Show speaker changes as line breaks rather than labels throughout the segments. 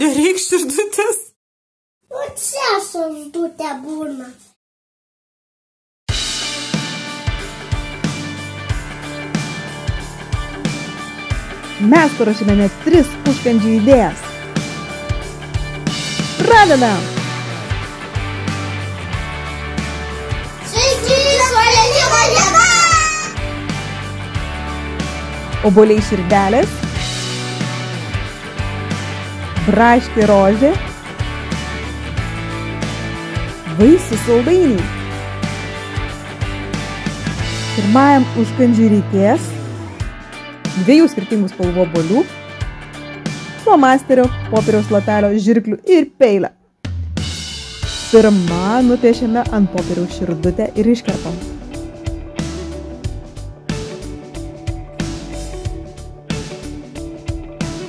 nebereik širdutės.
Nu, čia širdutė būna.
Mes parašėme net 3 užkandžių idėjas. Pradedam! Obuoliai širdelės, braškė rožė, vaisių saldainiai. Pirmajam užkandžiui reikės 2 skirtingų spalvų obuolių, flomasterio, popieriaus lapelio, žirklių ir peilio. Pirma nupiešiame ant popieriaus širdutę ir iškerpam.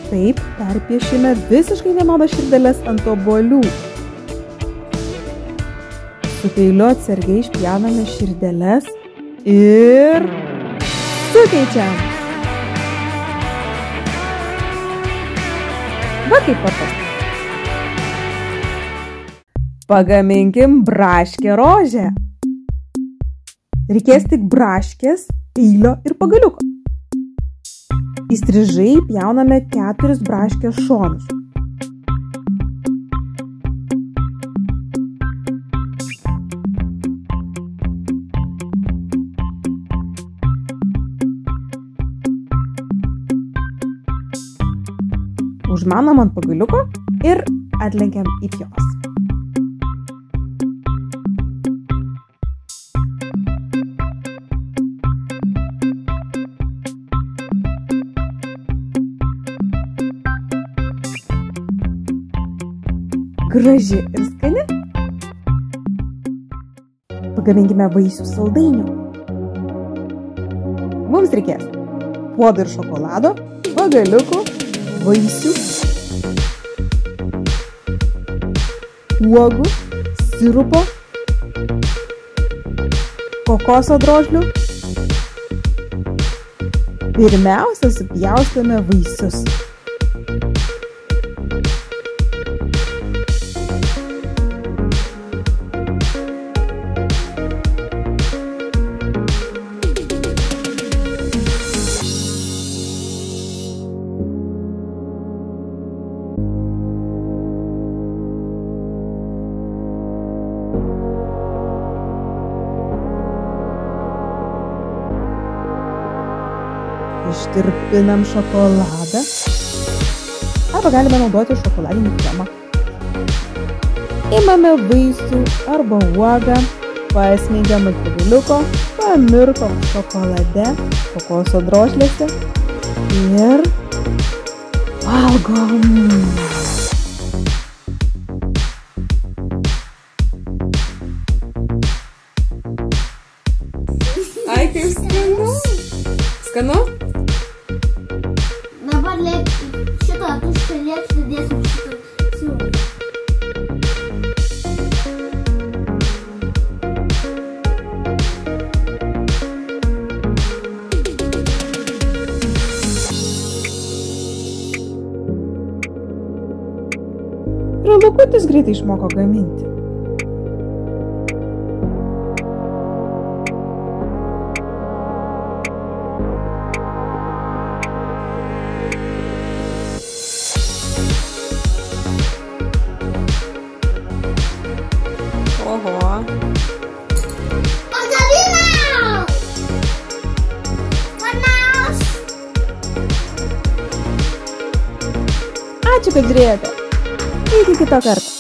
Taip perpiešime visiškai vienodas širdeles ant obuolių. Su peiliu atsargiai išpjauname širdeles ir sukeičiam. Va kaip paprasta. Pagaminkim braškę rožę. Reikės tik braškės, peilio ir pagaliuko. Įstrižai pjauname 4 braškės šonus. Užmanam ant pagaliuko ir atlenkiam į pjovas. Graži ir skani. Pagaminkime vaisių saldainių. Mums reikės puodo ir šokolado, pagaliukų, vaisių, uogų, sirupo, kokoso drožlių. Pirmiausia, supjaustome vaisius. Ištirpinam šokoladą arba galime naudoti šokoladinį kremą. Imame vaisių arba uogą, pasmeigiam ant pagaliuko, pamirkom šokolade, kokoso drožlėse ir valgom.
Ai, kaip skanu. Skanu?
Dabar šitą tuštą lėkštę dėsim šitą sirupą.
Ir Lukutis greitai išmoko gaminti.
Oho.
Pagaminau! Skanaus!
Ačiū, kad žiūrėjote. Iki kito karto.